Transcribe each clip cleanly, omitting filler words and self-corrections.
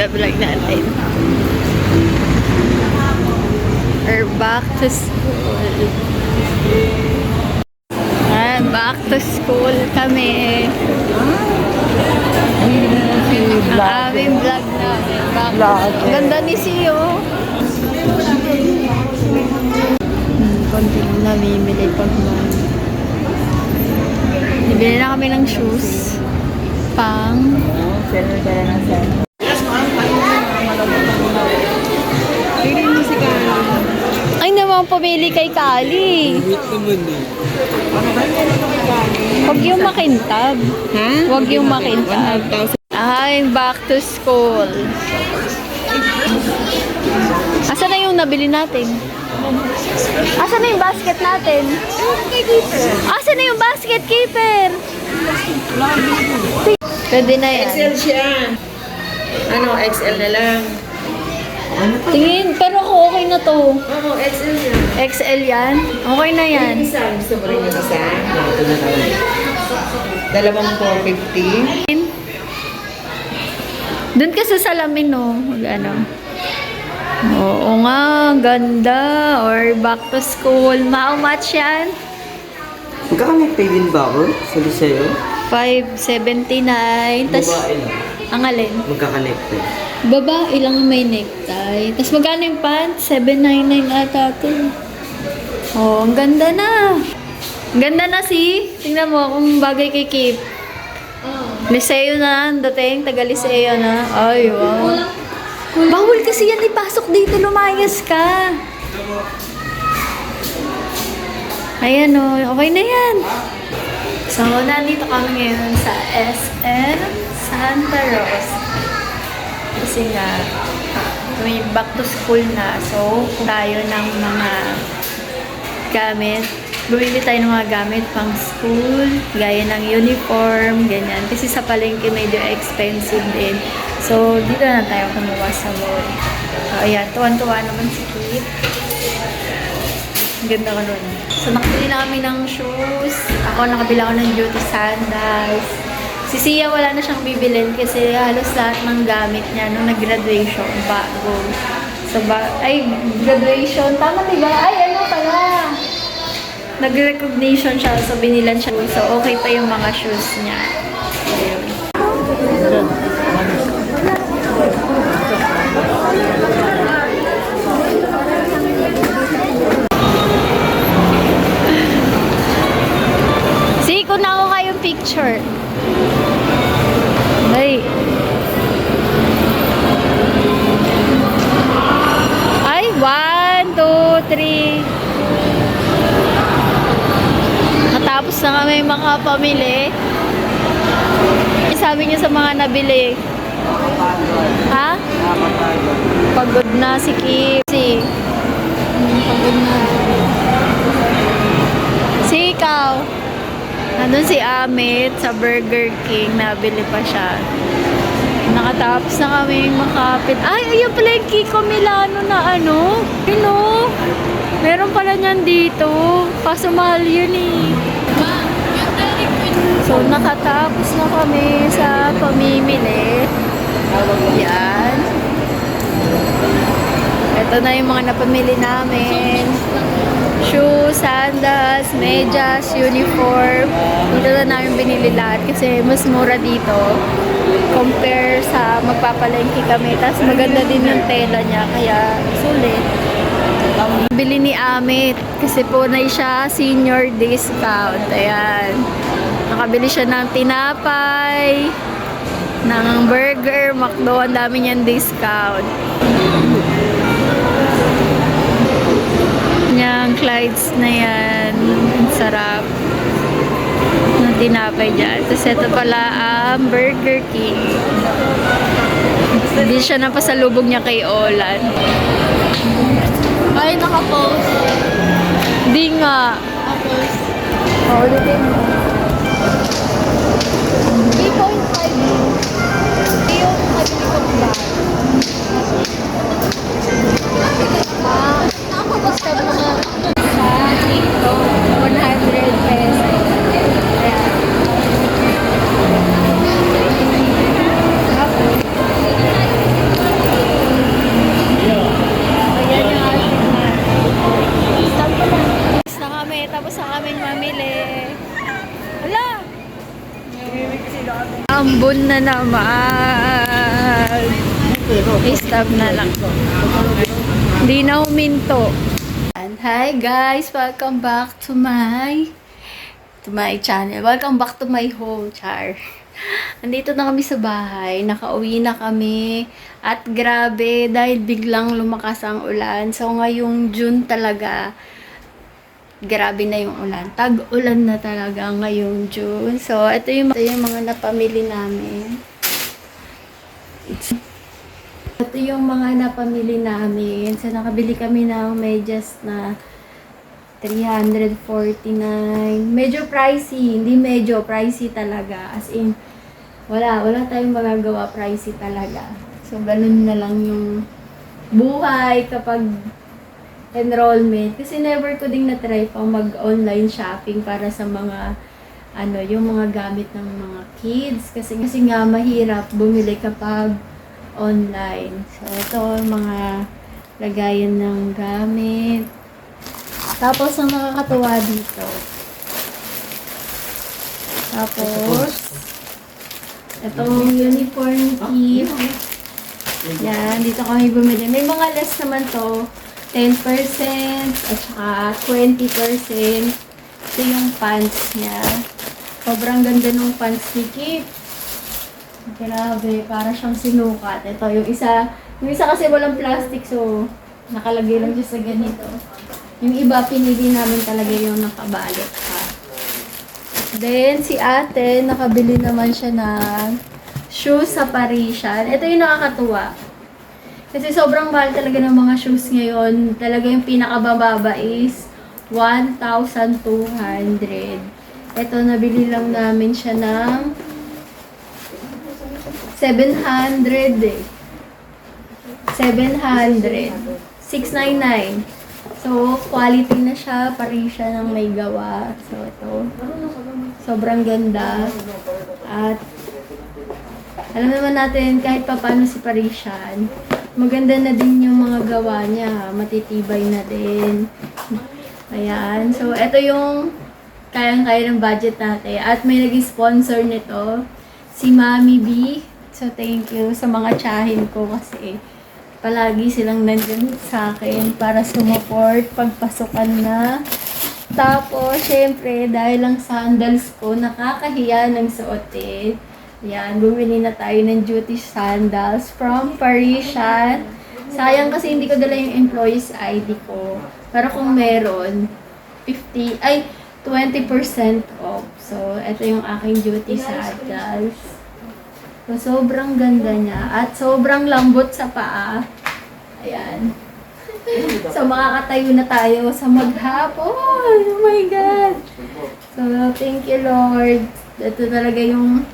sa vlog natin. We're back to school. Back to school kami. Ang aming vlog namin. Ganda ni Sio. Konti lang namimili pag bibili na kami ng shoes. Pang ay naman pumili kay Kali. Huwag yung makintab. Huwag yung makintab. Ay, back to school. Asan na yung nabili natin? Asan na yung basket natin? Asan na yung basket keeper? Pwede na yan. XL siya. Ano, XL na lang. Tingin, pero ako okay na to. Oo, XL yan. XL yan? Okay na yan. Isa, gusto mo rin yung isa? Dalawang 450. Doon ka sa salamin, no? Ano? Oo nga, ganda. Or back to school. How much yan? Magkakanekta din ba ako sa Liceo? 579. Tas, Babae lang. ang alin? Magkakanekta. Babae lang may necktie. Tapos magkano yung pants? 799 ata ito. Oh, ang ganda na. Ang ganda na tingnan mo kung bagay kay Kip. Liceo na, dating, taga-Liceo na. Ay, wow. Bawal kasi yan ipasok dito, lumayas ka. Ayan o, okay na yan. So, nandito kami ngayon sa SM Santa Rosa. Kasi nga, may back to school na. So, tayo ng mga gamit. Bumili tayo ng mga gamit pang school, gaya ng uniform, ganyan. Kasi sa palengke medyo expensive din. So, dito na tayo kumuha sa mall. So, ayan, tuwan-tuwa naman si Kit. Ganda ka nun. So, nakabili na kami ng shoes. Ako, nakabili ako ng duty sandals. Si Sia, wala na siyang bibilin kasi halos lahat ng gamit niya nung nag-graduation, bago. So, graduation. Tama, diba? Ay, ano pala? Nag-recognition siya, so binilan siya. So, okay pa yung mga shoes niya. Ayun. Sige, kung na ako kayong picture. Ay. Ay, 1, 2, 3. Tapos na kami makapamili. Sabi niyo sa mga nabili. Ha? Pagod na si Kim. Pagod na. Si ikaw. Nandun si Amit sa Burger King. Nabili pa siya. Nakatapos na kami makapit. Ay, ayun pala yung Kiko Milano na ano. Pino. Meron pala niyan dito. Kaso mahal yun eh. So, nakatapos na kami sa pamimili. Yan. Ito na yung mga napamili namin. Shoes, sandals, medyas, uniform. Dito na namin binili lahat kasi mas mura dito. Compare sa magpapalengke kami. Tapos maganda din yung tela niya. Kaya sulit. Bili ni Amit kasi punay siya senior discount. Ayan. Nakabili siya ng tinapay, ng burger, McDo, ang dami niyang discount. Yung Clyde's na yan, ang sarap ng tinapay dyan. Tapos ito pala ang Burger King. Hindi siya napasalubog niya kay Olan. Ay, nakapost. Hindi nga. Nakapost. Oo, ulitin mo. 3.5. Yung kabili ko ba? Nakakabas ka mga sa 100 pesos. Ayan. Tapos na kaming mamili. Hala! Ambon na naman. I-stop na lang. Hindi na huminto. And hi guys! Welcome back to my channel. Welcome back to my home, char. Nandito na kami sa bahay. Nakauwi na kami. At grabe, dahil biglang lumakas ang ulan. So, ngayong June talaga, grabe na yung ulan. Tag-ulan na talaga ngayong June. So, ito yung mga napamili namin. Ito yung mga napamili namin. So, nakabili kami ng medyas na 349. Medyo pricey. Hindi medyo, pricey talaga. As in, wala tayong magagawa, pricey talaga. So, ganun na lang yung buhay kapag enrollment. Kasi never ko ding na-try pang mag-online shopping para sa mga, yung mga gamit ng mga kids. Kasi nga mahirap bumili kapag online. So, ito mga lagayan ng gamit. Tapos, ang nakakatuwa dito. Tapos, itong uniform kit. Yan, dito kami bumili. May mga less naman to. 10% at saka 20%. Ito yung pants niya. Sobrang ganda ng pants ni Kip. Grabe, para siyang sinukat. Ito, yung isa kasi walang plastic, so nakalagay lang siya sa ganito. Yung iba, pinili namin talaga yung nakabalot pa. Then, si ate, nakabili naman siya ng shoes sa Parisian. Ito yung nakakatuwa. Kasi sobrang mahal talaga ng mga shoes ngayon. Talaga yung pinakabababa is 1,200. Ito, nabili lang namin siya ng 700 eh. 700. 699. So, quality na siya. Parisian ang may gawa. So, ito. Sobrang ganda. At alam naman natin, kahit pa paano si Parisian, maganda na din yung mga gawa niya. Matitibay na din. Ayan. So, ito yung kayang-kaya ng budget natin. At may nag-sponsor nito, si Mami B. So, thank you sa mga tsahin ko kasi palagi silang nandun sa akin para sumuport pagpasukan na. Tapos, syempre, dahil lang sandals ko, nakakahiya ng suotin. Yan, bumili na tayo ng duty sandals from Parisian. Sayang kasi hindi ko dala yung employee's ID ko. Pero kung meron, 20% off. So, ito yung aking duty sandals. So, sobrang ganda niya. At sobrang lambot sa paa. Ayan. So, makakatayo na tayo sa maghapon. Oh my God! So, thank you, Lord. Ito talaga yung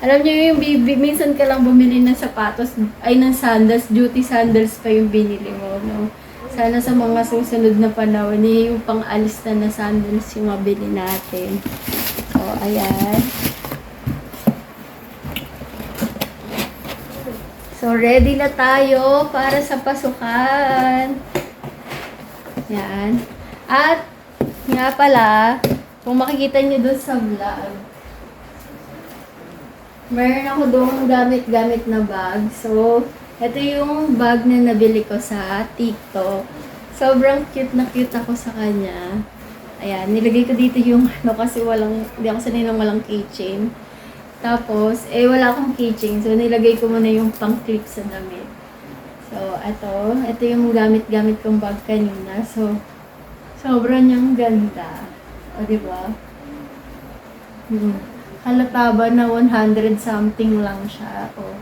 alam niyo yung minsan ka lang bumili ng sapatos, ay ng sandals, duty sandals pa yung binili mo, no? Sana sa mga susunod na panahon, yung pang-alis na sandals yung mabili natin. So, ayan. So, ready na tayo para sa pasukan. Yan. At, nga pala, kung makikita niyo dun sa vlog, meron ako doon gamit-gamit na bag. So, ito yung bag na nabili ko sa TikTok. Sobrang cute na cute ako sa kanya. Ayan, nilagay ko dito yung kasi hindi ako sanay ng walang keychain. Tapos, wala akong keychain. So, nilagay ko muna yung pang-clip sa damit. So, ito yung gamit-gamit kong bag kanina. So, sobrang niyang ganda. O, diba? Halata ba na 100 something lang siya. O,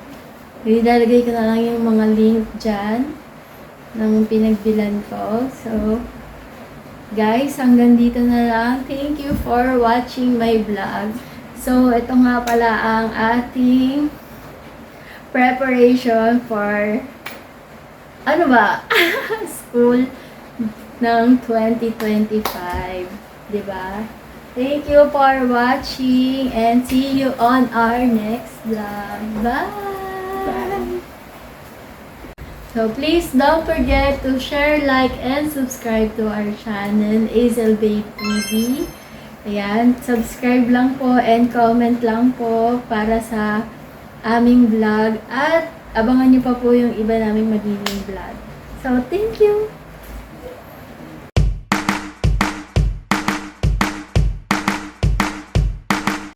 ilalagay ko na lang yung mga link dyan ng pinagbilan ko. So, guys, hanggang dito na lang. Thank you for watching my vlog. So, ito nga pala ang ating preparation for school ng 2025. Diba? Thank you for watching and see you on our next vlog. Bye! So please don't forget to share, like, and subscribe to our channel, Azel Babe TV. Ayan, subscribe lang po and comment lang po para sa aming vlog. At abangan nyo pa po yung iba naming magiging vlog. So, thank you!